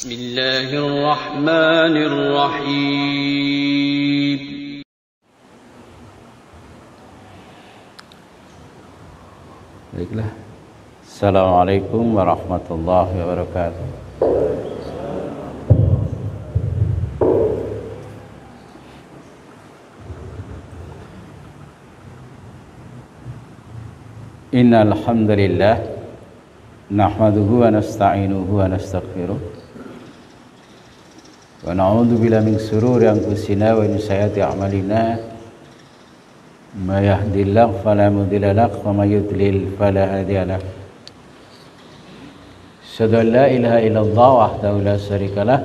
Bismillahirrahmanirrahim. Baiklah. Assalamualaikum warahmatullahi wabarakatuh. Innal hamdalillah nahmaduhu wa nasta'inuhu wa nastaghfiruh wa na'udzu billahi min shururi anfusina wa min sayyiati a'malina may yahdihillahu fala mudilla lahu wa may yudlil fala hadiya lahu asyhadu an la ilaha illallah wahdahu la syarika lah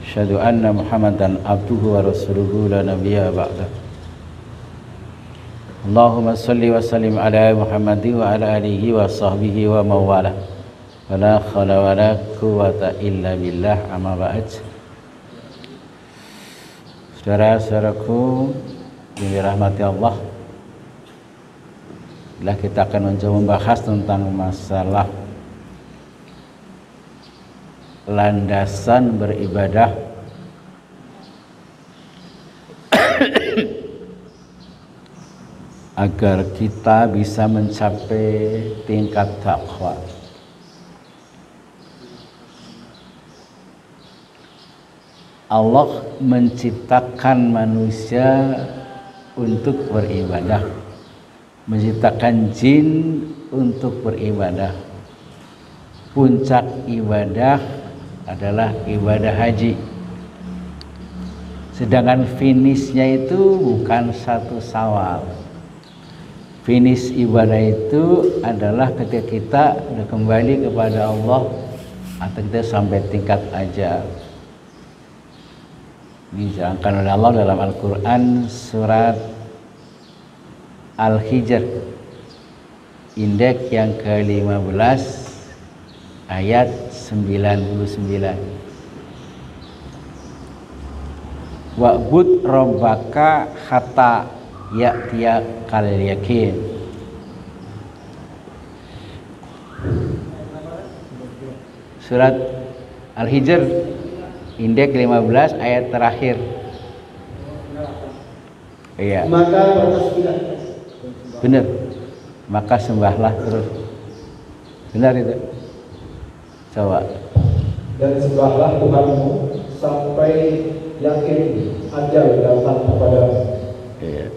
asyhadu anna muhammadan abduhu wa rasuluhu la nabiyya ba'dahu. Allahumma salli wa sallim ala Muhammadin wa ala alihi wa sahbihi wa mawalah wa la khala wa la quwata illa billah amma ba'd. Saudara-saudaraku yang dirahmati Allah, bila kita akan mencoba membahas tentang masalah landasan beribadah agar kita bisa mencapai tingkat takwa. Allah menciptakan manusia untuk beribadah, menciptakan jin untuk beribadah. Puncak ibadah adalah ibadah haji. Sedangkan finishnya itu bukan satu Syawal. Finish ibadah itu adalah ketika kita sudah kembali kepada Allah atau kita sampai tingkat ajal. Dijelaskan oleh Allah dalam Al-Quran surat Al-Hijr indeks yang ke-15 ayat 99. Wa'bud rabbaka hatta ya'tiya kal yakin. Surat Al-Hijr indeks 15 ayat terakhir. Iya. Maka bertasbihlah. Benar. Maka sembahlah terus. Benar itu. Coba. Dan sembahlah Tuhanmu sampai yakin ajal datang kepadamu. Iya.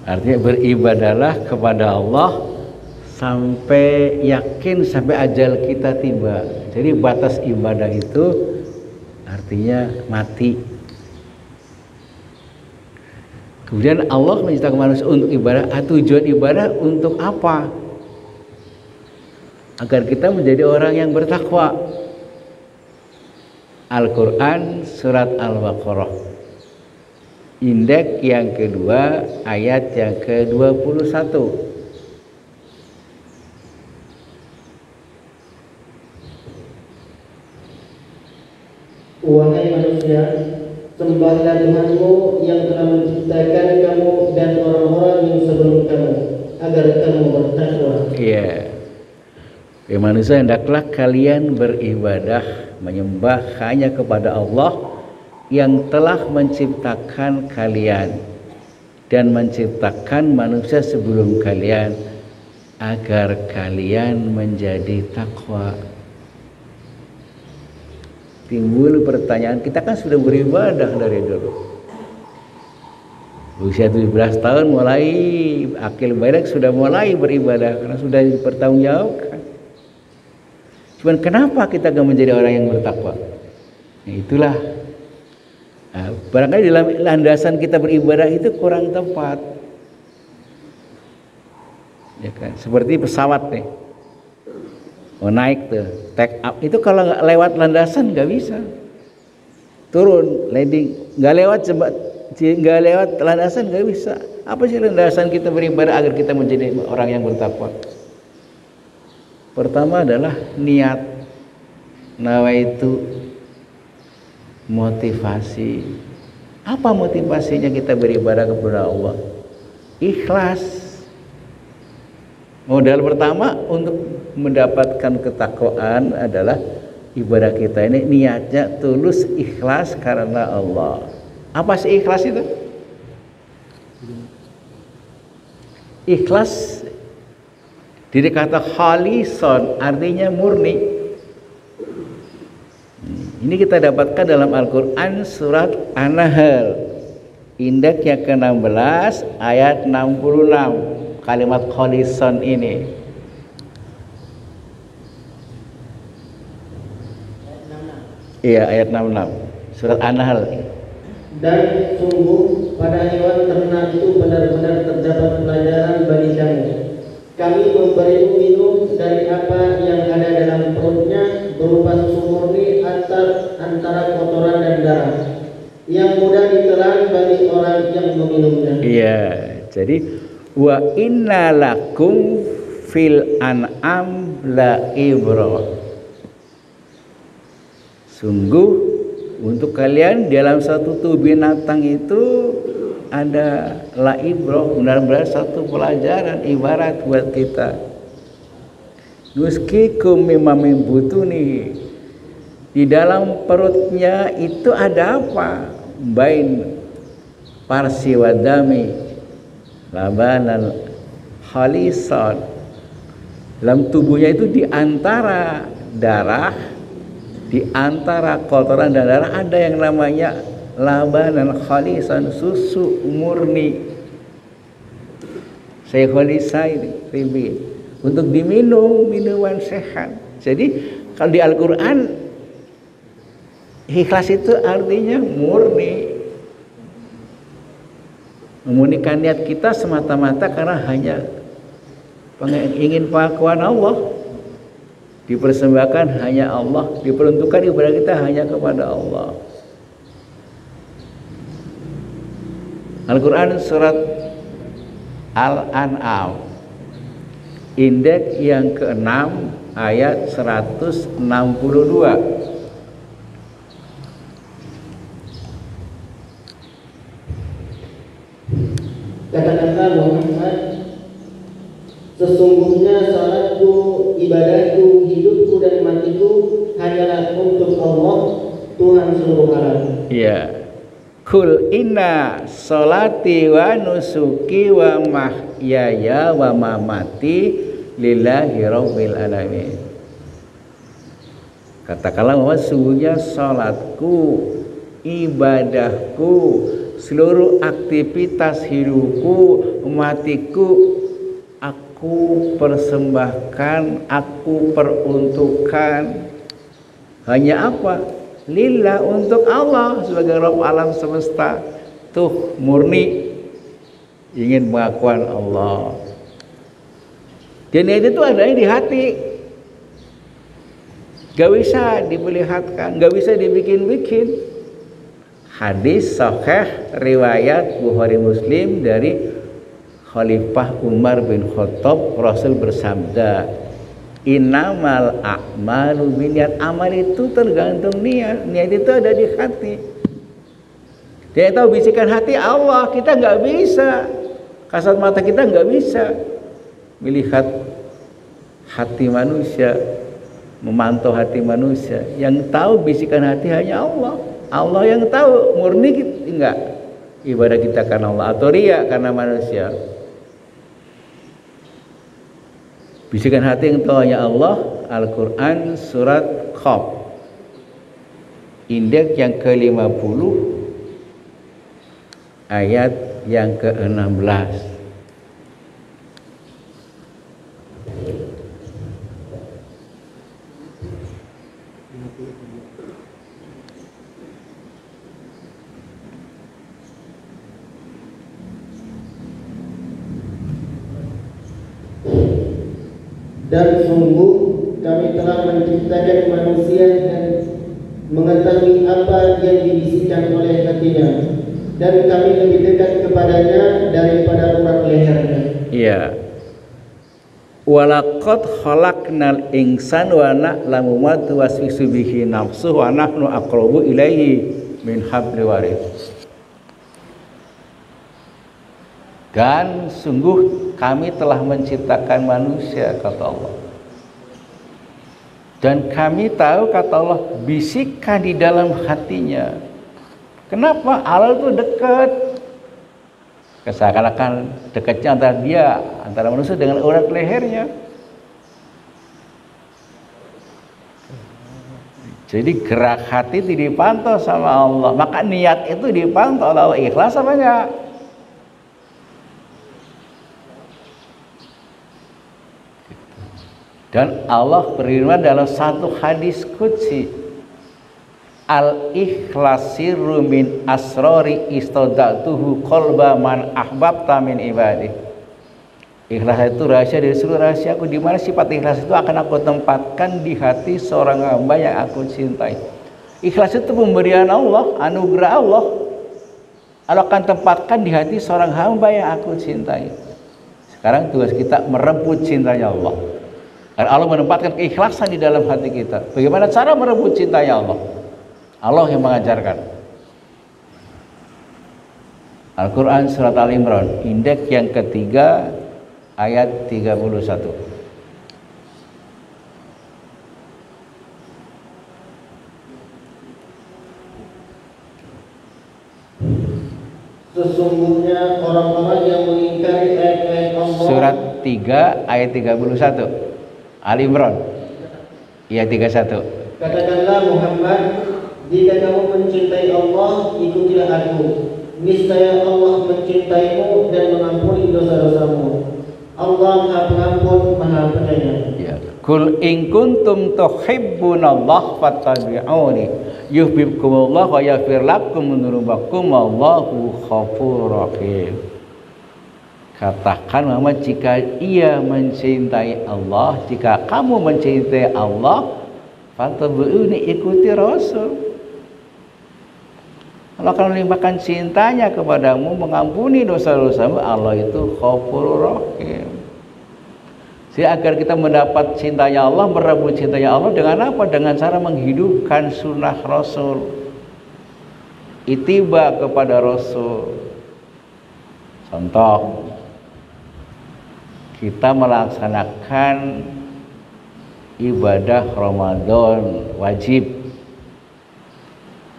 Artinya beribadahlah kepada Allah sampai yakin sampai ajal kita tiba. Jadi batas ibadah itu artinya mati. Kemudian Allah menciptakan manusia untuk ibadah. Tujuan ibadah untuk apa? Agar kita menjadi orang yang bertakwa. Al-Quran surat Al-Baqarah indeks yang kedua ayat yang ke-21. Wahai manusia, sembahlah Tuhanmu yang telah menciptakan kamu dan orang-orang yang sebelum kamu, agar kamu bertakwa. Iya. Ya manusia, hendaklah kalian beribadah menyembah hanya kepada Allah yang telah menciptakan kalian dan menciptakan manusia sebelum kalian agar kalian menjadi takwa. Timbul pertanyaan, kita kan sudah beribadah dari dulu. Usia 17 tahun mulai akil balik sudah mulai beribadah karena sudah dipertanggungjawabkan. Cuman kenapa kita gak menjadi orang yang bertakwa? Nah, itulah. Nah, barangkali dalam landasan kita beribadah itu kurang tepat. Ya kan? Seperti pesawat nih. Mau naik tuh, take up itu kalau nggak lewat landasan nggak bisa. Turun, landing, nggak lewat landasan nggak bisa. Apa sih landasan kita beribadah agar kita menjadi orang yang bertakwa? Pertama adalah niat, nawaitu, motivasi. Apa motivasinya kita beribadah kepada Allah? Ikhlas. Modal pertama untuk mendapatkan ketakwaan adalah ibadah kita ini niatnya tulus, ikhlas karena Allah. Apa sih ikhlas itu? Ikhlas dari kata khalison artinya murni. Ini kita dapatkan dalam Al-Quran surat An-Nahl indeks yang ke-16 ayat 66, kalimat khalison ini. Iya, ayat 66 surat An-Nahl. Dan sungguh pada hewan ternak itu benar-benar terdapat pelajaran bagi kamu. Kami memberimu minum dari apa yang ada dalam perutnya berupa susu murni antara kotoran dan darah yang mudah ditelan bagi orang yang meminumnya. Iya, jadi wa inna lakum fil an'am la ibrah. Sungguh untuk kalian dalam satu tubuh binatang itu ada la ibrah, benar-benar satu pelajaran ibarat buat kita. Nuskikum mimma min butuni, di dalam perutnya itu ada apa? Bain parsi wadami labanan khalisan. Dalam tubuhnya itu di antara darah, di antara kotoran dan darah ada yang namanya labanan khalisan, susu murni. Saya khalisain ribi untuk diminum, minuman sehat. Jadi kalau di Al-Quran ikhlas itu artinya murni, memurnikan niat kita semata-mata karena hanya ingin pengakuan Allah, dipersembahkan hanya Allah, diperuntukkan ibadah kita hanya kepada Allah. Al-Quran surat Al-An'am indeks yang ke-6 ayat 162. Katakanlah Muhammad, sesungguhnya salatku, ibadahku, hidupku dan matiku hanyalah untuk Allah, Tuhan seluruh alam. Iya. Kul inna sholati wa nusuki wa mahyaya wa mamati lillahi rabbil alamin. Katakanlah bahwa sesungguhnya salatku, ibadahku, seluruh aktivitas hidupku, matiku aku persembahkan, aku peruntukkan hanya apa? Lillah, untuk Allah sebagai Rabb alam semesta. Tuh murni ingin pengakuan Allah. Dan itu adanya di hati, gak bisa diperlihatkan, gak bisa dibikin-bikin. Hadis sahih riwayat Bukhari Muslim dari Khalifah Umar bin Khattab, Rasul bersabda, innamal a'malu binniyat. Amal itu tergantung niat. Niat itu ada di hati. Dia tahu bisikan hati Allah, kita nggak bisa. Kasat mata kita nggak bisa melihat hati manusia, memantau hati manusia. Yang tahu bisikan hati hanya Allah. Allah yang tahu murni kita enggak ibadah kita karena Allah atau riya karena manusia. Bisikan hati yang tahu hanya Allah. Al-Quran surat Qaf indeks yang ke-50 ayat yang ke-16. Dan sungguh kami telah menciptakan manusia dan mengetahui apa yang dibisikkan oleh hatinya, dan kami lebih dekat kepadanya daripada urat lehernya. Iya. Walaqad khalaqnal insana wa na'lamu ma tuwaswisu bihi nafsuhu wa nahnu aqrabu ilaihi min hablil warid. Dan sungguh kami telah menciptakan manusia, kata Allah. Dan kami tahu, kata Allah, bisikan di dalam hatinya. Kenapa? Allah itu dekat. Seakan-akan dekatnya antara manusia dengan urat lehernya. Jadi gerak hati itu dipantau sama Allah. Maka niat itu dipantau oleh Allah. Ikhlas apa enggak? Dan Allah berfirman dalam satu hadis qudsi, al-ikhlasiru min asrori istodatuhu qalba man ahbabta min ibadih. Ikhlas itu rahasia dari seluruh rahasiaku, di mana sifat ikhlas itu akan aku tempatkan di hati seorang hamba yang aku cintai. Ikhlas itu pemberian Allah, anugerah Allah. Allah akan tempatkan di hati seorang hamba yang aku cintai. Sekarang tugas kita merebut cintanya Allah. Karena Allah menempatkan keikhlasan di dalam hati kita. Bagaimana cara merebut cintanya Allah? Allah yang mengajarkan. Al-Quran Surat Al-Imran, indeks yang ketiga, ayat 31. Sesungguhnya orang-orang yang mengingkari ayat-ayat Allah. Surat 3 ayat 31. Al-Imran ayat 31. Katakanlah Muhammad, jika kamu mencintai Allah, ikutilah aku. Niscaya Allah mencintaimu dan mengampuni dosa-dosamu. Allah Maha Pengampun, Maha Penyayang. Ya. Kul in kuntum tuhibbunallaha fattabi'uni yuhibbukumullah wa yaghfir lakum dzunubakum wallahu ghafurur rahim. Katakan Muhammad, jika ia mencintai Allah, jika kamu mencintai Allah, fattabi'uni, ikuti Rasul. Allah akan melimpahkan cintanya kepadamu, mengampuni dosa-dosamu. Allah itu Ghafurur Rahim. Jadi agar kita mendapat cintanya Allah, merebut cintanya Allah dengan apa? Dengan cara menghidupkan sunnah Rasul, ittiba kepada Rasul. Contoh, kita melaksanakan ibadah Ramadan wajib.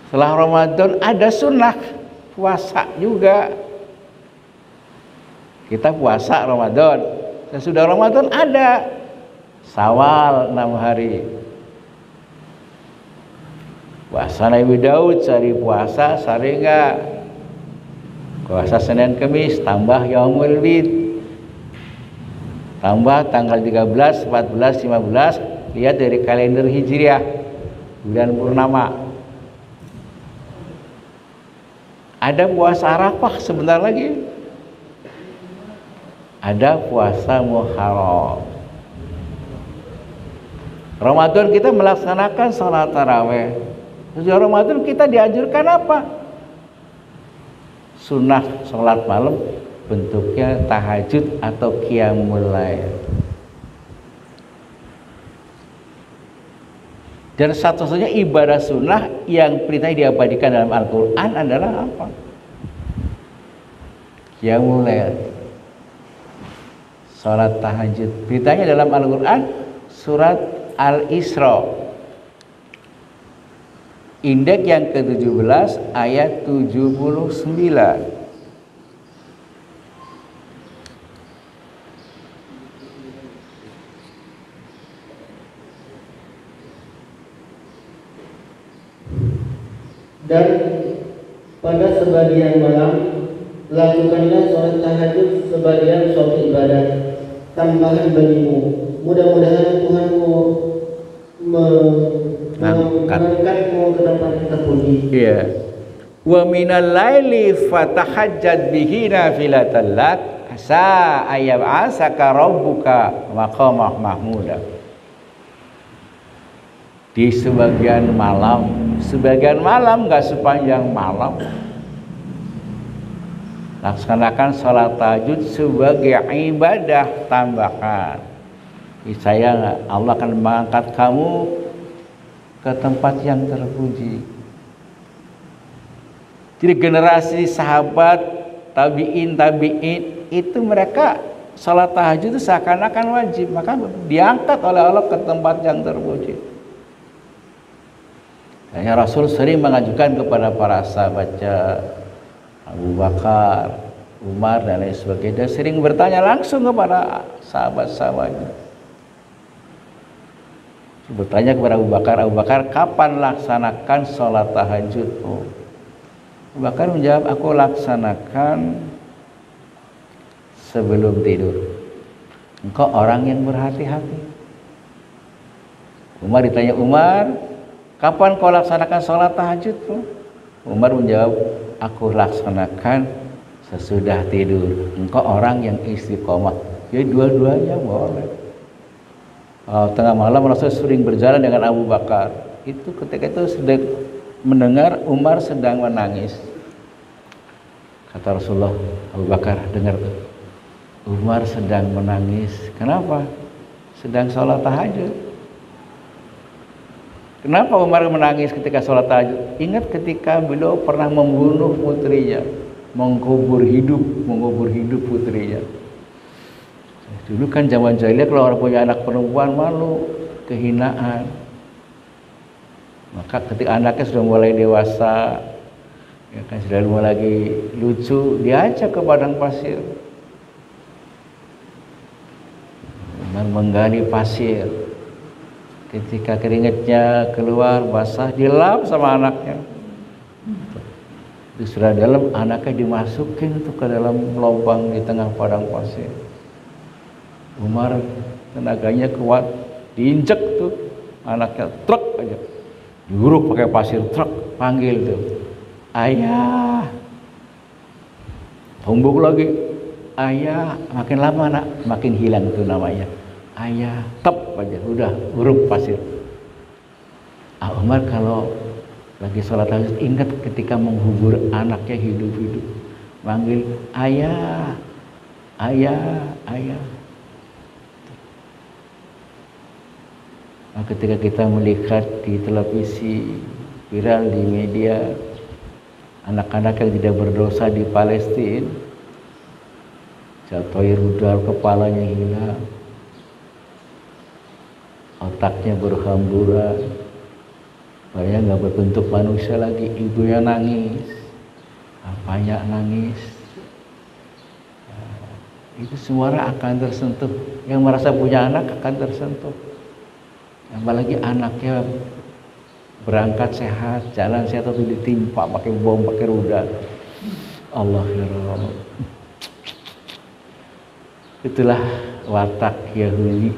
Setelah Ramadan ada sunnah puasa juga. Kita puasa Ramadan. Sesudah Ramadan ada Syawal 6 hari. Puasa Nabi Daud sehari puasa, sehari enggak. Puasa Senin Kamis tambah Yaumul Bid. Tambah tanggal 13, 14, 15, lihat dari kalender Hijriah, bulan purnama. Ada puasa Arafah sebentar lagi. Ada puasa Muharram. Ramadan kita melaksanakan sholat taraweh. Sesudah Ramadan kita dianjurkan apa? Sunnah sholat malam, bentuknya tahajud atau qiyamul lail. Dan satu-satunya ibadah sunnah yang perintah diabadikan dalam Al-Quran adalah apa? Qiyamul lail, salat tahajud. Beritanya dalam Al-Quran surat Al-Isra, indeks yang ke-17 ayat 79. Dan pada sebagian malam lakukanlah sholat tahajud sebagian suatu ibadah tambahan bagimu. Mudah-mudahan Tuhanmu mengangkatmu ke tempat yang terpuji. Iya. Wa minal laili fatahajjad bihi nafilatan lak asa ayyab'asaka rabbuka maqamah mahmuda. Di sebagian malam nggak sepanjang malam, laksanakan sholat tahajud sebagai ibadah tambahan. Saya Allah akan mengangkat kamu ke tempat yang terpuji. Jadi generasi sahabat tabi'in itu mereka salat tahajud itu seakan-akan wajib, maka diangkat oleh Allah ke tempat yang terpuji. Hanya Rasul sering mengajukan kepada para sahabatnya, Abu Bakar, Umar dan lain sebagainya, sering bertanya langsung kepada sahabat-sahabatnya. Bertanya kepada Abu Bakar, kapan laksanakan sholat tahajud? Abu Bakar menjawab, aku laksanakan sebelum tidur. Engkau orang yang berhati-hati. Umar ditanya, Umar, kapan kau laksanakan sholat tahajud? Umar menjawab, aku laksanakan sesudah tidur. Engkau orang yang istiqomah. Jadi dua-duanya boleh. Tengah malam Rasul sering berjalan dengan Abu Bakar. Itu ketika itu sedang mendengar Umar sedang menangis. Kata Rasulullah, Abu Bakar, dengar tuh, Umar sedang menangis. Kenapa? Sedang sholat tahajud. Kenapa Umar menangis ketika sholat tahajud? Ingat ketika beliau pernah membunuh putrinya, mengkubur hidup putrinya. Dulu kan zaman jahiliyah kalau orang punya anak perempuan malu, kehinaan. Maka ketika anaknya sudah mulai dewasa, ya kan, sudah mulai lagi lucu, diajak ke padang pasir. Umar menggali pasir. Ketika keringatnya keluar basah, dilap sama anaknya. Sudah dalam, anaknya dimasukin tuh ke dalam lubang di tengah padang pasir. Umar tenaganya kuat, diinjek tuh anaknya, truk aja, diuruk pakai pasir, truk, panggil tuh, ayah, tumbuk lagi, ayah, makin lama anak makin hilang tuh namanya, ayah, tep aja, udah uruk pasir. Umar kalau lagi sholat tahajud ingat ketika menghubur anaknya hidup-hidup, manggil ayah, ayah, ayah. Ketika kita melihat di televisi, viral di media, anak-anak yang tidak berdosa di Palestina jatuh rudal, kepalanya hilang, otaknya berhamburan, bayinya nggak berbentuk manusia lagi, ibunya nangis, bapaknya nangis. Itu semua akan tersentuh, yang merasa punya anak akan tersentuh. Apalagi anaknya berangkat sehat, jalan sehat, atau ditimpa pakai bom, pakai rudal. Allah ya Allah. Itulah watak Yahudi,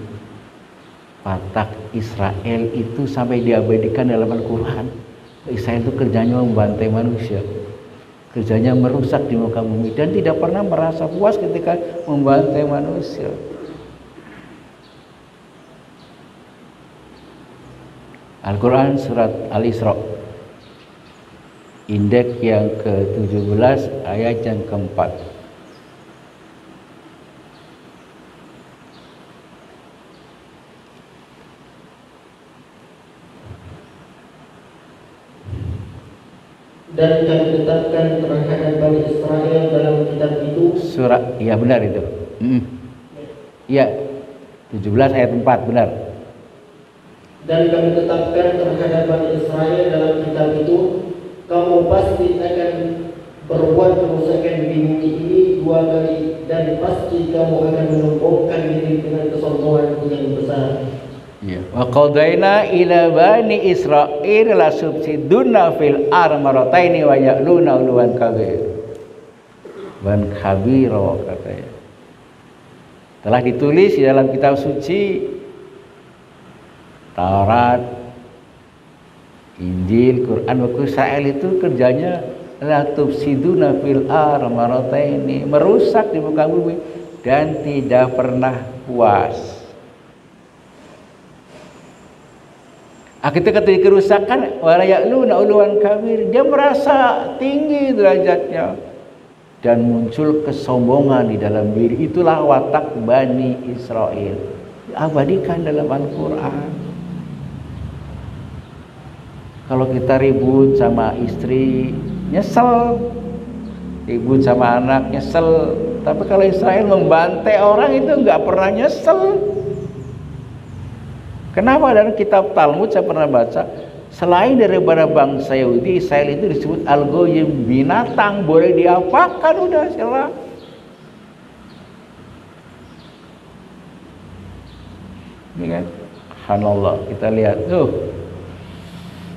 watak Israel itu sampai diabadikan dalam Al-Quran. Israel itu kerjanya membantai manusia, kerjanya merusak di muka bumi, dan tidak pernah merasa puas ketika membantai manusia. Al-Quran surat Al-Isra, indeks yang ke-17 ayat yang ke-4. Dan kami tetapkan terhadap Bani Israel dalam kitab itu. Surat, ya benar itu. Iya, 17 ayat 4, benar. Dan kami tetapkan terhadap Bani Israel dalam kitab itu, kamu pasti akan berbuat kerusakan di bumi ini 2 kali, dan pasti kamu akan menumpukkan diri dengan kesombongan yang besar. Ya. Wa qadaina ila bani Israil la subsiduna fil armarataini wa ya'luna uluwan kabir. Wan kabir katanya. Telah ditulis di dalam kitab suci Taurat, Injil, Quran, buku Israel itu kerjanya la tufsiduna fil armarataini, merusak di muka bumi dan tidak pernah puas. Ketika terjadi kerusakan, wala ya'luna uluwan kabir, dia merasa tinggi derajatnya dan muncul kesombongan di dalam diri. Itulah watak Bani Israel, diabadikan dalam Al-Quran. Kalau kita ribut sama istri, nyesel, ribut sama anak, nyesel, Tapi kalau Israel membantai orang itu nggak pernah nyesel. Kenapa? Dalam kitab Talmud saya pernah baca, selain daripada bangsa Yahudi, Israel itu disebut al-goyim, binatang, boleh diapakan, udah salah. Ini kan, subhanallah, kita lihat tuh,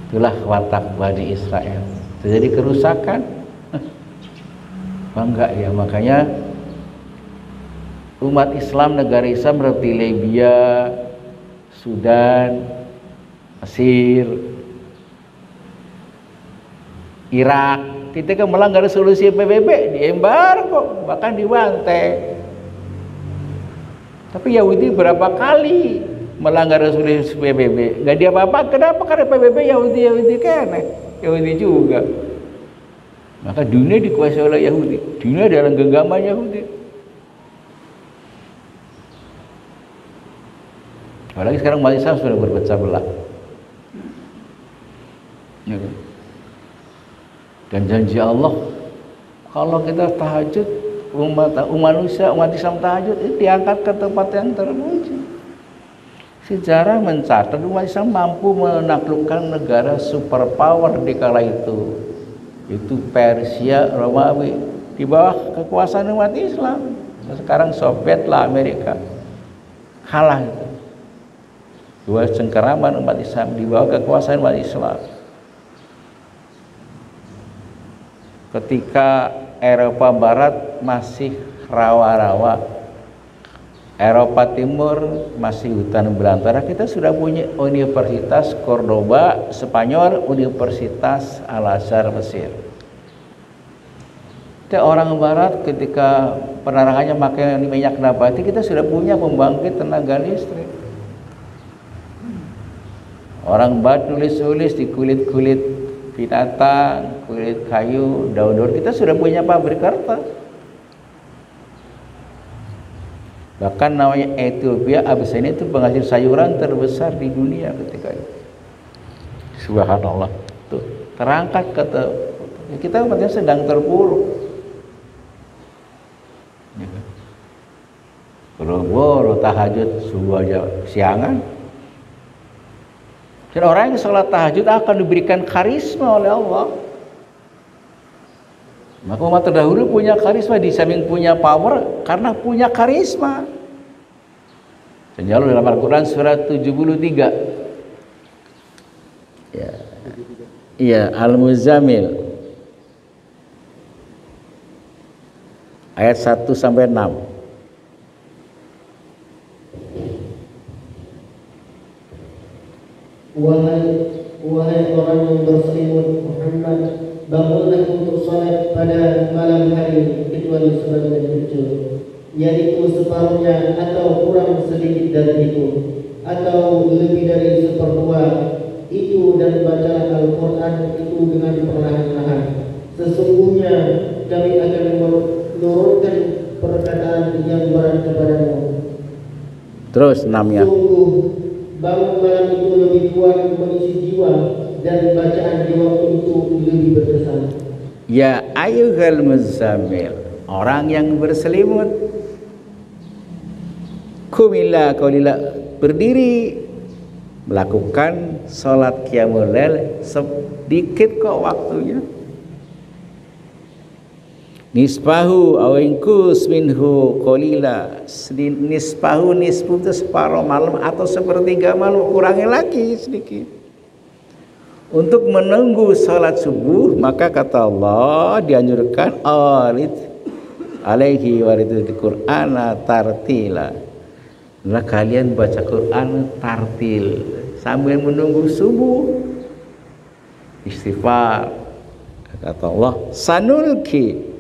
itulah watak Bani Israel. Terjadi kerusakan, bangga ya. Makanya umat Islam, negara Islam seperti Libya, Sudan, Mesir, Irak, ketika melanggar resolusi PBB diembargo, bahkan dibantai. Tapi Yahudi berapa kali melanggar resolusi PBB, nggak diapa-apa. Kenapa? Karena PBB Yahudi kene, Yahudi juga. Maka dunia dikuasai oleh Yahudi, dunia dalam genggaman Yahudi. Apalagi sekarang umat Islam sudah berpecah belah. Ya kan? Dan janji Allah, kalau kita tahajud, umat Islam tahajud itu diangkat ke tempat yang terpuji. Sejarah mencatat umat Islam mampu menaklukkan negara superpower di kala itu, yaitu Persia, Romawi, di bawah kekuasaan umat Islam. Sekarang Soviet lah, Amerika, kalah itu. Dua cengkeraman umat Islam di bawah kekuasaan umat Islam. Ketika Eropa Barat masih rawa-rawa, Eropa Timur masih hutan belantara, kita sudah punya Universitas Cordoba Spanyol, Universitas Al-Azhar Mesir. Orang Barat ketika penerangannya pakai minyak nabati, kita sudah punya pembangkit tenaga listrik. Orang Barat nulis-nulis di kulit-kulit binatang, kulit kayu, daun-daun, kita sudah punya pabrik kertas. Bahkan namanya Ethiopia, Abyssinia itu penghasil sayuran terbesar di dunia ketika itu. Subhanallah. Tuh, terangkat kata kita umatnya sedang terpuruk. Boro-boro tahajud subuh aja siangan. Dan orang yang sholat tahajud akan diberikan karisma oleh Allah. Maka umat terdahulu punya karisma, di samping punya power karena punya karisma. Dan dalam Al-Quran surat 73. Ya. Iya, Al-Muzammil. Ayat 1 sampai 6. Wahai orang yang berselimut Muhammad, bangunlah untuk salat pada malam hari kecuali sebagian kecil, yaitu separuhnya atau kurang sedikit dari itu, atau lebih dari seperempat itu, dan bacalah Al-Quran itu dengan perlahan-lahan. Sesungguhnya kami akan menurunkan perkataan yang berat kepadamu. Terus 6-nya. Sungguh bangun malam itu lebih kuat mengisi jiwa, dan bacaan di waktu itu lebih berkesan. Ya ayyuhal muzammil, orang yang berselimut, kumila qaulila, berdiri melakukan salat qiyamul lail, sedikit kok waktunya. Nisbahu awingkus minhu qalila, nisbahu, nisfu itu separuh malam atau sepertiga malam, kurangi lagi sedikit. Untuk menunggu salat subuh, maka kata Allah dianjurkan arid alaihi waridul Qur'ana tartila. Nah, kalian baca Quran tartil sambil menunggu subuh. Istighfar. Kata Allah, sanulki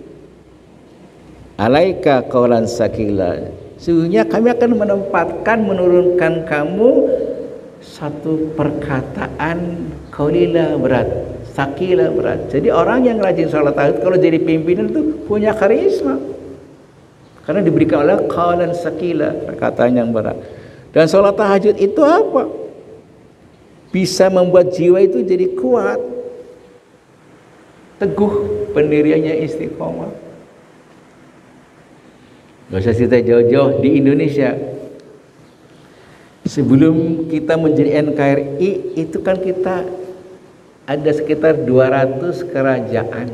alaika qaulan sakila, sesungguhnya kami akan menurunkan kamu satu perkataan qaulila, berat, sakila, berat. Jadi orang yang rajin sholat tahajud kalau jadi pimpinan itu punya karisma karena diberikan oleh qaulan sakila, perkataan yang berat. Dan sholat tahajud itu apa? Bisa membuat jiwa itu jadi kuat, teguh, pendiriannya istiqomah. Gak usah cerita jauh-jauh di Indonesia. Sebelum kita menjadi NKRI itu kan kita ada sekitar 200 kerajaan.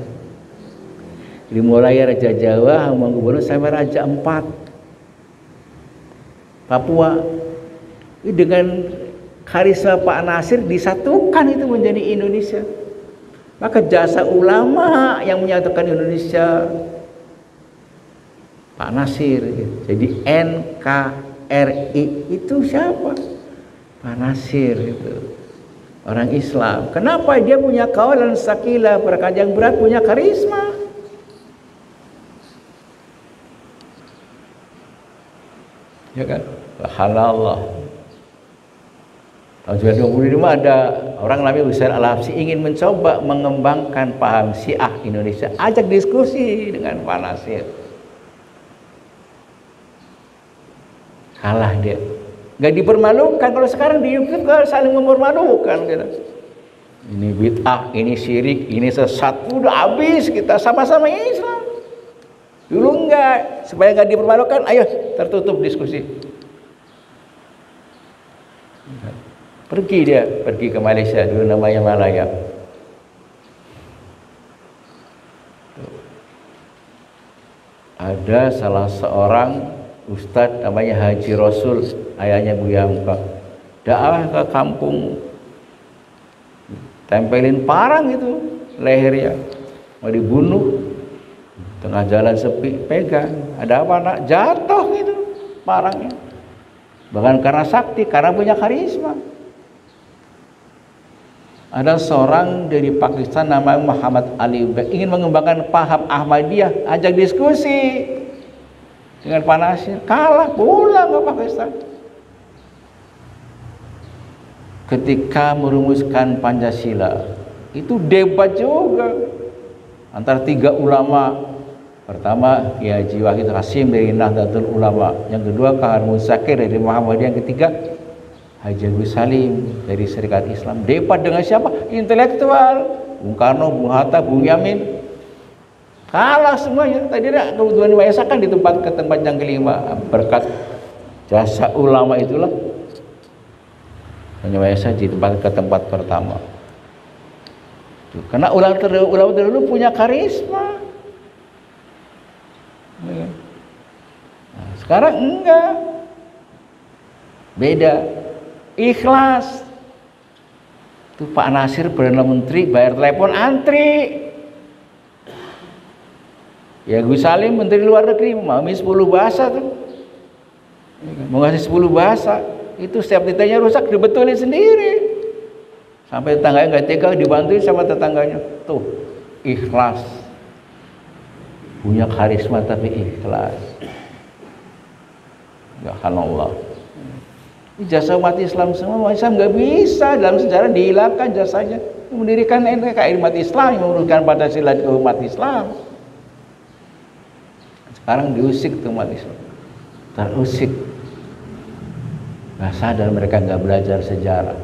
Dimulai Raja Jawa, Hamengkubuwono sampai Raja Empat. Papua. Ini dengan karisma Pak Nasir disatukan itu menjadi Indonesia. Maka jasa ulama yang menyatukan Indonesia Pak Nasir. Jadi NKRI itu siapa? Pak Nasir itu. Orang Islam. Kenapa dia punya kawalan sakilah, perkajian berat, punya karisma? Ya kan? Subhanallah. Tahun 1925 ada orang namanya Husain Al-Habsyi ingin mencoba mengembangkan paham Syiah Indonesia. Ajak diskusi dengan Pak Nasir. Kalah dia. Gak dipermalukan. Kalau sekarang di YouTube kan saling mempermalukan gitu. Ini bid'ah, ini syirik, ini sesat. Udah habis kita sama-sama Islam. Dulu enggak, supaya enggak dipermalukan, ayo tertutup diskusi. Pergi ke Malaysia, dulu namanya Malaya. Ada salah seorang ustadz namanya Haji Rasul, ayahnya Buya Hamka, dakwah ke kampung, tempelin parang itu lehernya, mau dibunuh. Tengah jalan sepi, pegang, ada apa nak? Jatuh gitu parangnya. Bahkan karena sakti, karena punya karisma. Ada seorang dari Pakistan namanya Muhammad Ali ingin mengembangkan paham Ahmadiyah, ajak diskusi dengan Pak Nasir, kalah, pulang ke Pakistan. Ketika merumuskan Pancasila, itu debat juga antara tiga ulama. Pertama Kiai Haji Wahid Hasyim dari Nahdlatul Ulama, yang kedua Kahar Musakir dari Muhammadiyah, yang ketiga Haji Agus Salim dari Serikat Islam. Debat dengan siapa? Intelektual, Bung Karno, Bung Hatta, Bung Yamin. Kalah semuanya. Tadi ada kebutuhan wayasakan di tempat yang kelima. Berkat jasa ulama itulah Wayasa di tempat pertama. Karena ulama terdahulu punya karisma. Nah, sekarang enggak, beda, ikhlas. Tuh Pak Nasir Perdana Menteri bayar telepon antri. Ya Gus Salim Menteri Luar Negeri memahami 10 bahasa tuh, mau ngasih 10 bahasa, itu setiap ditanya rusak dibetulin sendiri. Sampai tetangganya nggak tega, dibantuin sama tetangganya. Tuh ikhlas, punya karisma tapi ikhlas. Ya Allah, jasa umat Islam semua, umat Islam nggak bisa dalam sejarah dihilangkan jasanya. Mendirikan NKRI umat Islam, menguruskan Pancasila ke umat Islam. Sekarang diusik tuh umat Islam, terusik. Nggak sadar mereka nggak belajar sejarah.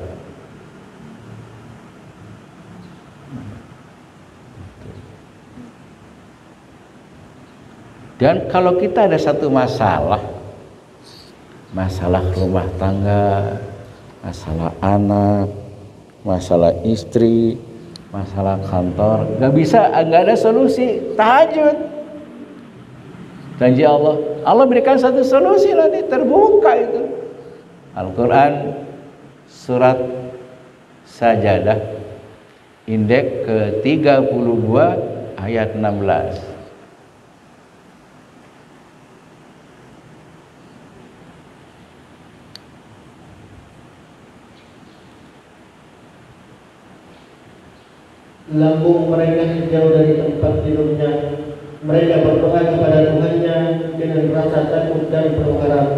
Dan kalau kita ada satu masalah rumah tangga, masalah anak, masalah istri, masalah kantor, nggak ada solusi. Tahajud, janji Allah berikan satu solusi, nanti terbuka itu. Al-Quran surat Sajadah indeks ke-32 ayat 16. Lambung mereka jauh dari tempat tidurnya. Mereka berdoa kepada Tuhannya dengan rasa takut dan berharap,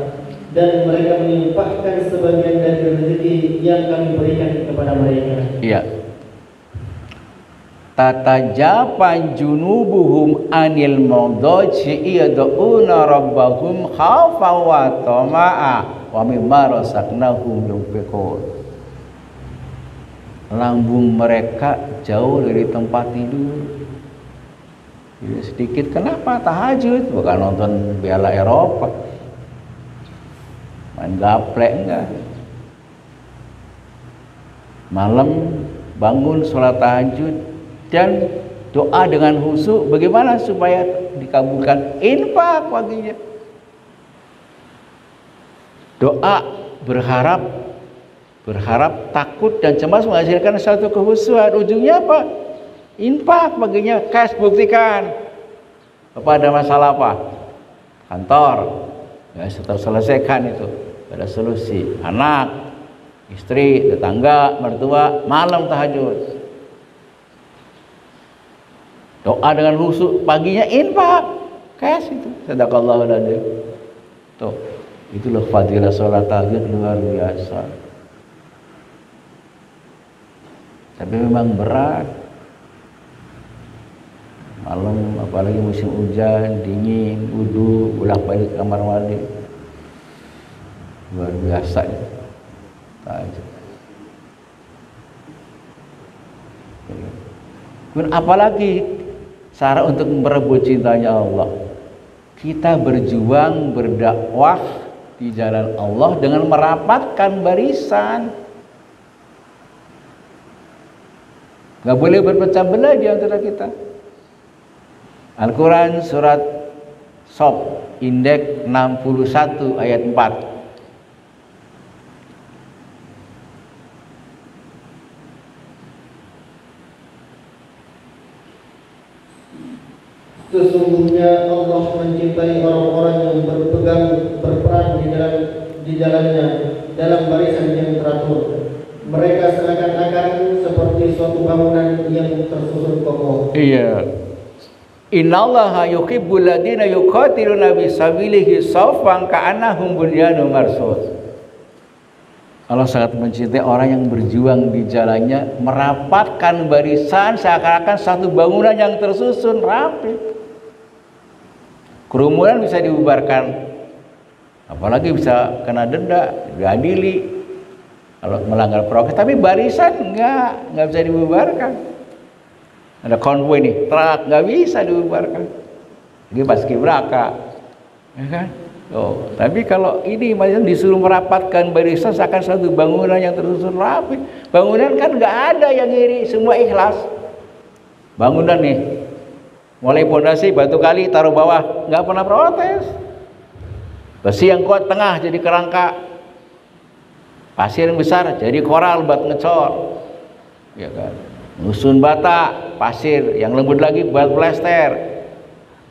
dan mereka melimpahkan sebagian dari rezeki yang kami berikan kepada mereka. Iya. Tatajapan junubuhum anil mawdaji yad'una rabbahum khawfan wa tama'a wa mimma razaqnahum yunfiqun. Lambung mereka jauh dari tempat tidur. Ya, sedikit. Kenapa? Tahajud, bukan nonton Piala Eropa, main gaplek, enggak. Malam bangun sholat tahajud dan doa dengan khusyuk. Bagaimana supaya dikabulkan? Infak paginya. Doa berharap, takut dan cemas menghasilkan satu kekhusyuan. Ujungnya apa? Infak paginya, cash, buktikan. Apa ada masalah apa? Kantor, ya, setelah selesaikan itu ada solusi. Anak, istri, tetangga, mertua, malam tahajud. Doa dengan khusyuk, paginya infak, cash itu. Sadaqallahul adzim. Tuh, itulah fadilah sholat tahajud luar biasa. Tapi memang berat. Malam apalagi musim hujan, dingin, wudu, bolak-balik kamar mandi. Luar biasa ya. Apalagi cara untuk merebut cintanya Allah. Kita berjuang berdakwah di jalan Allah dengan merapatkan barisan. Gak boleh berpecah belah di antara kita. Al-Quran surat Sof indeks 61 ayat 4. Sesungguhnya Allah mencintai orang-orang yang berperang di jalannya dalam barisan yang teratur. Mereka seakan-akan seperti suatu bangunan yang tersusun kokoh. Iya. Innallaha yuhibbul ladzina yuqatiluna fi sabilihi shaffan ka'annahum bunyanun marsus. Allah sangat mencintai orang yang berjuang di jalannya, merapatkan barisan seakan-akan satu bangunan yang tersusun rapi. Kerumunan bisa dibubarkan, apalagi bisa kena denda, diadili kalau melanggar prokes. Tapi barisan nggak bisa dibubarkan. Ada konvoi nih, truk, nggak bisa dibubarkan. Ini paskibraka, ya kan? Oh, tapi kalau ini macam disuruh merapatkan barisan seakan satu bangunan yang tersusun rapi. Bangunan kan nggak ada yang iri, semua ikhlas. Bangunan nih, mulai pondasi batu kali taruh bawah, nggak pernah protes. Besi yang kuat tengah jadi kerangka, pasir yang besar jadi koral buat ngecor, ya kan? Nyusun bata, pasir yang lembut lagi buat plester,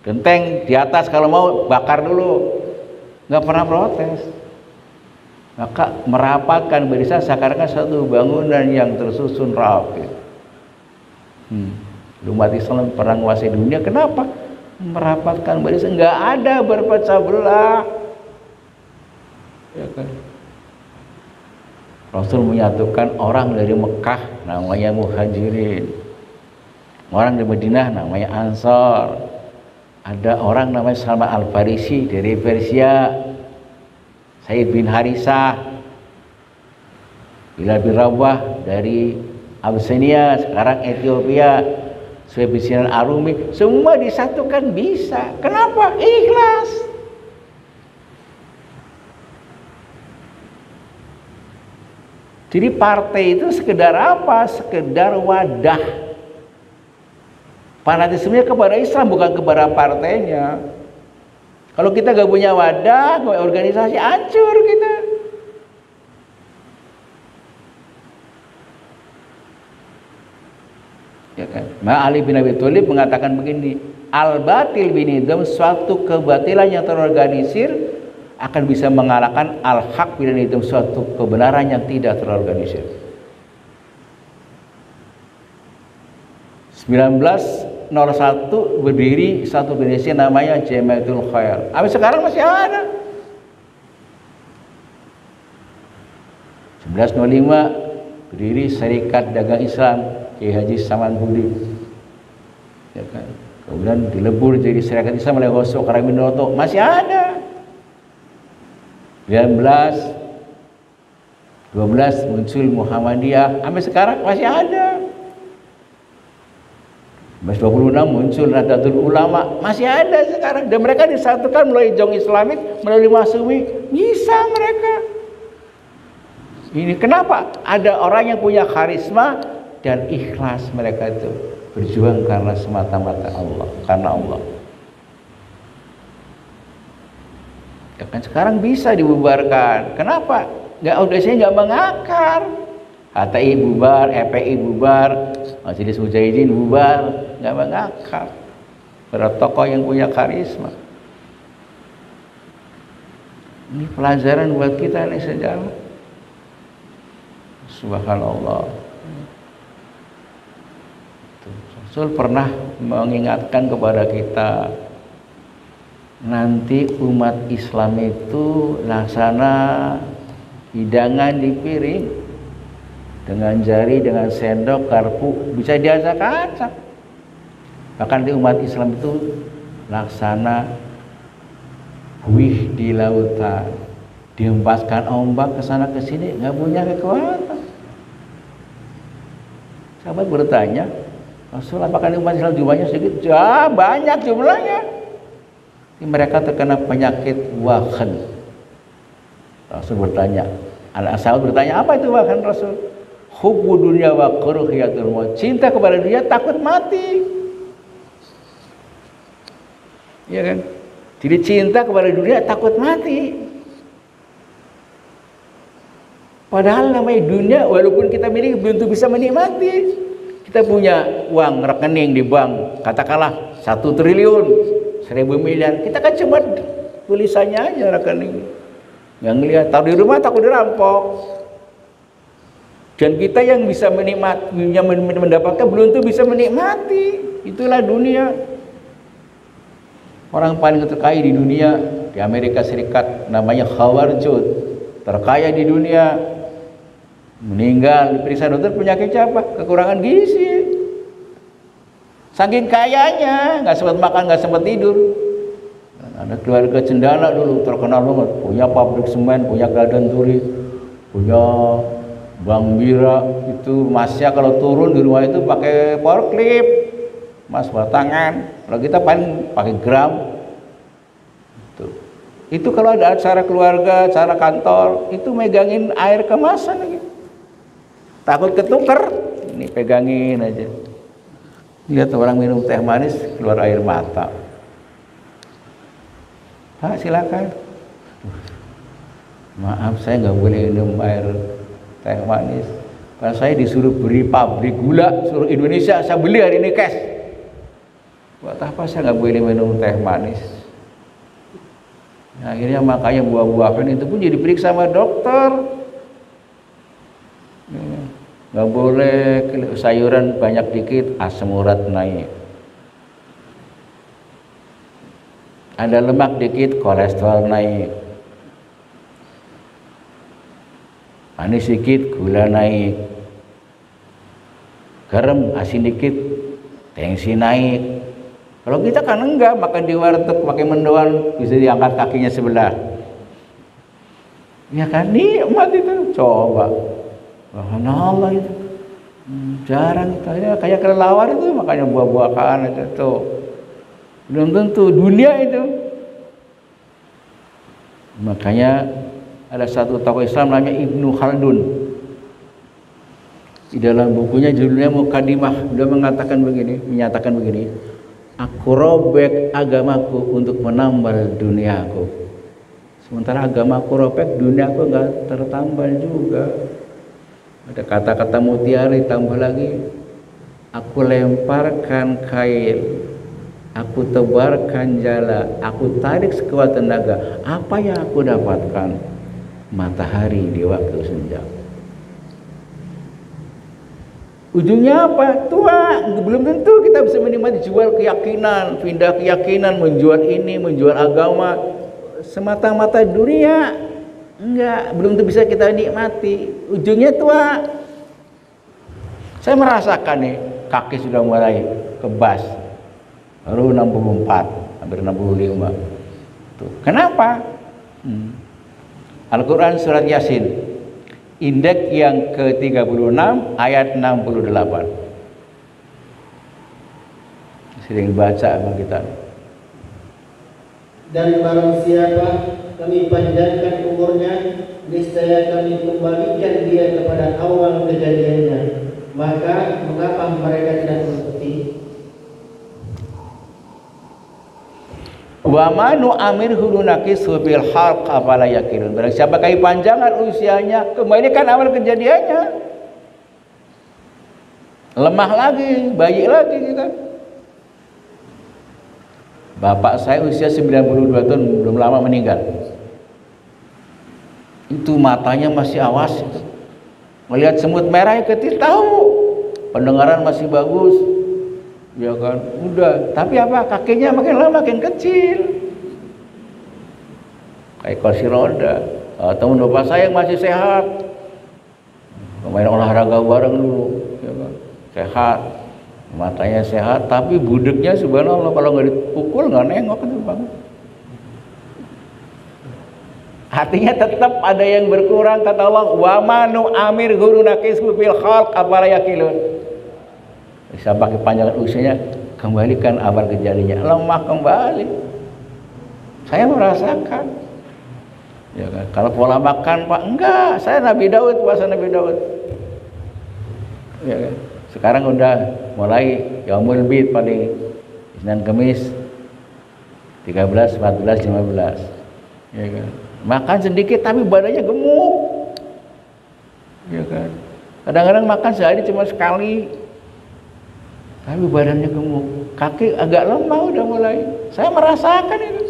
genteng di atas kalau mau bakar dulu, nggak pernah protes. Maka merapatkan barisan seakan-akan satu bangunan yang tersusun rapi. Umat Islam pernah menguasai dunia, kenapa? Merapatkan barisan, nggak ada berpecah belah, ya kan? Rasul menyatukan orang dari Mekah namanya Muhajirin, orang dari Madinah namanya Ansor, ada orang namanya Salman Al-Farisi dari Persia, Said bin Harisah, Bilal bin Rabah dari Abyssinia sekarang Ethiopia, Suhaib bin Sinan Arumi, semua disatukan bisa. Kenapa? Ikhlas. Jadi partai itu sekedar apa? Sekedar wadah. Fanatismenya kepada Islam, bukan kepada partainya. Kalau kita gak punya wadah, gak punya organisasi, hancur kita. Ya kan? Ali bin Abi Thalib mengatakan begini, al-batil binidam, suatu kebatilan yang terorganisir akan bisa mengalahkan al-haq bila itu suatu kebenaran yang tidak terorganisir. 1901 berdiri satu organisasi namanya Jamaatul Khair. Sampai sekarang masih ada. 1905 berdiri Serikat Dagang Islam Kiai Haji Saman Budi. Ya kan? Kemudian dilebur jadi Serikat Islam oleh Gosok Karaminoto, masih ada. 12 muncul Muhammadiyah, sampai sekarang masih ada. 1926 muncul Nahdlatul Ulama, masih ada sekarang, dan mereka disatukan melalui Jong Islamik, melalui Masumi, bisa mereka. Ini kenapa? Ada orang yang punya karisma dan ikhlas, mereka itu berjuang karena semata-mata Allah, karena Allah. Ya kan sekarang bisa dibubarkan. Kenapa? Audisinya nggak mengakar. HTI bubar, EPI bubar, Majelis Mujahidin bubar, nggak mengakar. Para tokoh yang punya karisma. Ini pelajaran buat kita nih sejarah. Subhanallah. Rasul pernah mengingatkan kepada kita, nanti umat Islam itu laksana hidangan di piring, dengan jari, dengan sendok, garpu, bisa diacak-acak. Bahkan di umat Islam itu laksana buih di lautan, dihempaskan ombak ke sana ke sini, nggak punya kekuatan. Sahabat bertanya, Rasul, apakah umat Islam jumlahnya sedikit? Ya, banyak jumlahnya. Mereka terkena penyakit wahan. Rasul bertanya, sahabat bertanya, apa itu wahan, Rasul? Hubbu dunya wa karahiyatul maut. Cinta kepada dunia, takut mati. Iya kan? Jadi cinta kepada dunia, takut mati. Padahal namanya dunia, walaupun kita miliki, belum tentu bisa menikmati. Kita punya uang rekening di bank, katakanlah 1 triliun, 1000 miliar. Kita kan cuma tulisannya aja rekening, nggak ngelihat. Taruh di rumah takut dirampok. Dan kita yang bisa menikmati, yang mendapatkan, belum tentu bisa menikmati. Itulah dunia. Orang paling terkaya di dunia di Amerika Serikat namanya Howard Schultz, terkaya di dunia, meninggal diperiksa dokter, penyakitnya apa? Kekurangan gizi. Saking kayanya, nggak sempat makan, nggak sempat tidur. Ada keluarga cendana dulu terkenal banget, punya pabrik semen, punya Gladon Turi, punya Bang Bira. Itu masnya kalau turun di rumah itu pakai forklift, mas batangan. Kalau kita paling pakai gram. Itu kalau ada acara keluarga, acara kantor, itu megangin air kemasan lagi. Takut ketuker, ini pegangin aja. Lihat orang minum teh manis, keluar air mata. Pak, silakan. Maaf, saya nggak boleh minum air teh manis. Karena saya disuruh beri pabrik gula, suruh Indonesia, saya beli hari ini cash. Buat apa saya nggak boleh minum teh manis? Nah, akhirnya makanya buah-buahan itu pun jadi periksa sama dokter. Nggak boleh sayuran banyak dikit, asam urat naik. Ada lemak dikit, kolesterol naik. Manis dikit, gula naik. Garam, asin dikit, tensi naik. Kalau kita kan enggak, makan di warteg pakai mendoan, bisa diangkat kakinya sebelah. Ya kan, nikmat itu. Coba. Allah itu. Jarang itu. Kayak kelelawar itu, makanya buah-buahan itu tuh. Belum tentu dunia itu. Makanya ada satu tokoh Islam namanya Ibnu Khaldun. Di dalam bukunya judulnya Muqaddimah, dia menyatakan begini. Aku robek agamaku untuk menambal duniaku. Sementara agamaku robek, duniaku enggak tertambal juga. Ada kata-kata mutiara ditambah lagi. Aku lemparkan kail, aku tebarkan jala, aku tarik sekuat tenaga. Apa yang aku dapatkan? Matahari di waktu senja. Ujungnya apa? Tua. Belum tentu kita bisa menikmati, jual keyakinan, pindah keyakinan, menjual ini, menjual agama semata-mata dunia. Enggak, belum tentu bisa kita nikmati. Ujungnya tua. Saya merasakan nih, kaki sudah mulai kebas. Baru 64, hampir 65. Tuh. Kenapa? Al-Quran surat Yasin. Indeks yang ke-36 ayat 68. sering baca sama kita. Dan barang siapa kami panjangkan umurnya, niscaya kami kembalikan dia kepada awal kejadiannya. Maka mengapa mereka tidak mengikuti? Wa manu amir hulunakis fil khalq afala yaqilun. Barang siapa kami panjangan usianya, kembalikan awal kejadiannya. Lemah lagi, bayi lagi kita. Bapak saya usia 92 tahun, belum lama meninggal. Itu matanya masih awas, melihat semut merah kecil tahu, pendengaran masih bagus, ya kan, udah. Tapi apa, kakinya makin lama makin kecil, kayak kursi roda. Teman bapak saya yang masih sehat, main olahraga bareng dulu, ya kan? Sehat, matanya sehat, tapi budeknya subhanallah kalau nggak dipukul nggak nengok itu banget. Hatinya tetap ada yang berkurang, kata Allah, wa manu amir guru nakisku fil khalq afala yaqilun. Bisa pakai panjangan usianya, kembalikan awal kejadiannya, lemah kembali. Saya merasakan, ya kan? Kalau pola makan Pak, enggak, saya Nabi Daud, puasa Nabi Daud, ya kan? Sekarang udah mulai Yaumul Bid paling Senin Kamis 13, 14, 15, ya kan? Makan sedikit tapi badannya gemuk, ya kan? Kadang-kadang makan sehari cuma sekali, tapi badannya gemuk, kaki agak lemah udah mulai. Saya merasakan itu.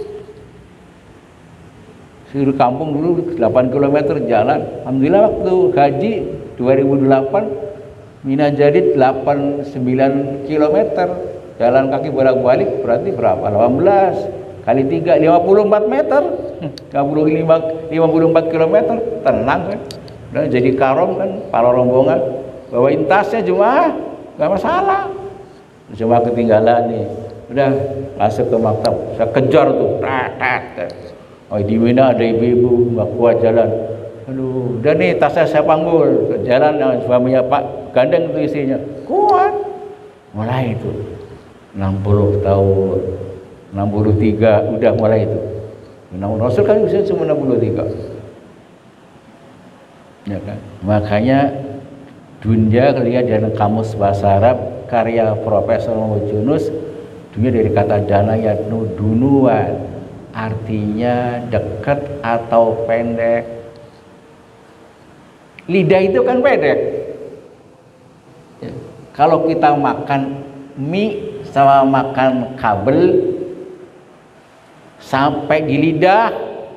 Di kampung dulu 8 km jalan. Alhamdulillah waktu haji 2008 Mina Jadid 89 km jalan kaki bolak-balik, berarti berapa? 18 kali 3 54 meter. 54 km tenang kan. Dan jadi karom kan, para rombongan bawain tasnya jemaah nggak masalah. Cuma ketinggalan nih, udah masuk ke maktab, saya kejar tuh, oh di Mina ada ibu-ibu nggak kuat jalan, aduh, udah nih tasnya saya panggul, jalan suaminya Pak, gandeng tuh isinya, kuat, mulai itu, 60 tahun, 63, udah mulai itu, Rasul kan usia cuma 63, ya kan, makanya dunia lihat dalam kamus bahasa Arab karya Profesor Muhammad Yunus, dunia dari kata dana yadnu dunuan, artinya dekat atau pendek. Lidah itu kan pendek ya. Kalau kita makan mie sama makan kabel sampai di lidah,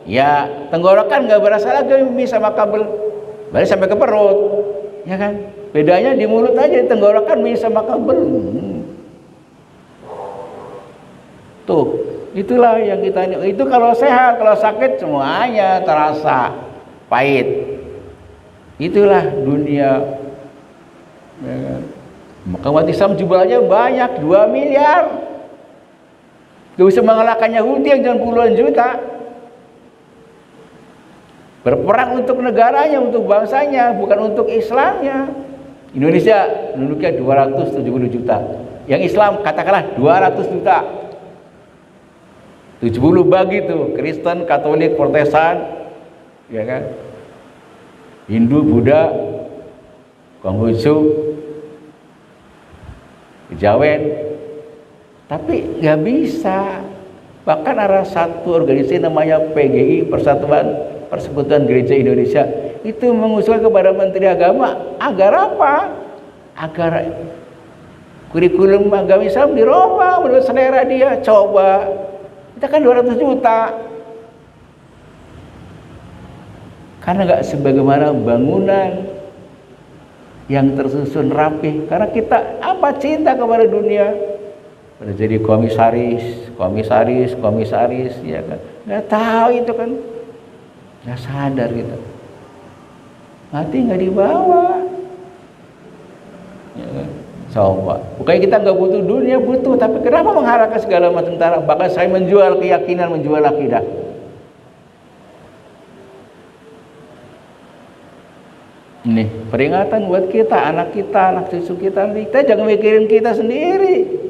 ya tenggorokan nggak berasa lagi mie sama kabel, balik sampai ke perut, ya kan? Bedanya di mulut aja, di tenggorokan mie sama kabel. Tuh, itulah yang kita, itu kalau sehat, kalau sakit semuanya terasa pahit. Itulah dunia, ya kan? Maka umat Islam jumlahnya banyak, 2 miliar. Gak bisa mengalahkan Yahudi yang jangan puluhan juta. Berperang untuk negaranya, untuk bangsanya, bukan untuk Islamnya. Indonesia penduduknya 270 juta. Yang Islam katakanlah 200 juta. 70 bagi tuh, Kristen, Katolik, Protestan, ya kan? Hindu, Buddha, Konghucu, Kejawen. Tapi nggak bisa. Bahkan ada satu organisasi namanya PGI, Persekutuan Gereja Indonesia, itu mengusulkan kepada Menteri Agama agar apa? Agar kurikulum agama Islam dirubah menurut selera dia. Coba, kita kan 200 juta. Karena nggak sebagaimana bangunan yang tersusun rapi. Karena kita apa, cinta kepada dunia. Udah jadi komisaris, ya kan? Nggak tahu itu kan, nggak sadar gitu. Mati nggak dibawa. Ya kan? Coba. Bukannya kita nggak butuh dunia, butuh. Tapi kenapa mengharapkan segala macam tentara? Bahkan saya menjual keyakinan, menjual akidah. Ini peringatan buat kita, anak kita, anak cucu kita. Kita jangan mikirin kita sendiri.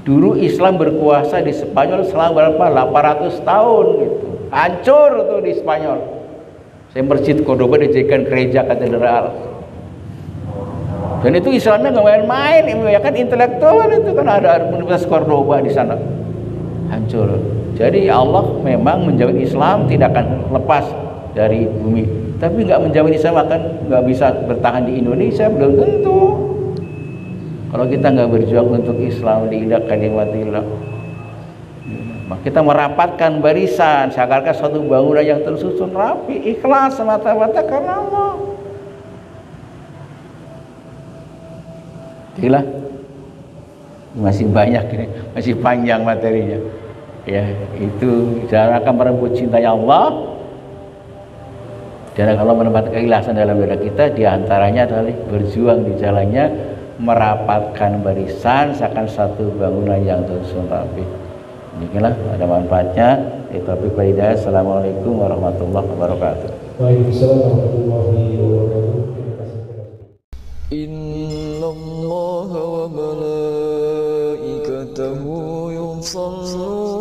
Dulu Islam berkuasa di Spanyol selama berapa? 800 tahun gitu. Hancur tuh di Spanyol. Saya Masjid Cordoba dijadikan gereja katedral. Dan itu Islamnya nggak main-main, ya kan intelektual itu kan ada Universitas Cordoba di sana. Hancur. Jadi Allah memang menjamin Islam tidak akan lepas dari bumi. Tapi nggak menjamin Islam akan nggak bisa bertahan di Indonesia, belum tentu. Kalau kita nggak berjuang untuk Islam di kalimatillah, kita merapatkan barisan seakan-akan suatu bangunan yang tersusun rapi, ikhlas semata-mata karena Allah. Gila, masih banyak ini, masih panjang materinya. Ya, itu cara akan merebut cinta Allah. Dan kalau menempatkan keikhlasan dalam diri kita, diantaranya adalah berjuang di jalannya, merapatkan barisan seakan satu bangunan yang tersusun rapi. Demikianlah ada manfaatnya. Taufiq wal hidayah. Assalamualaikum warahmatullahi wabarakatuh. Waalaikumsalam warahmatullahi wabarakatuh. Innallaha wa malaikatahu yusalluna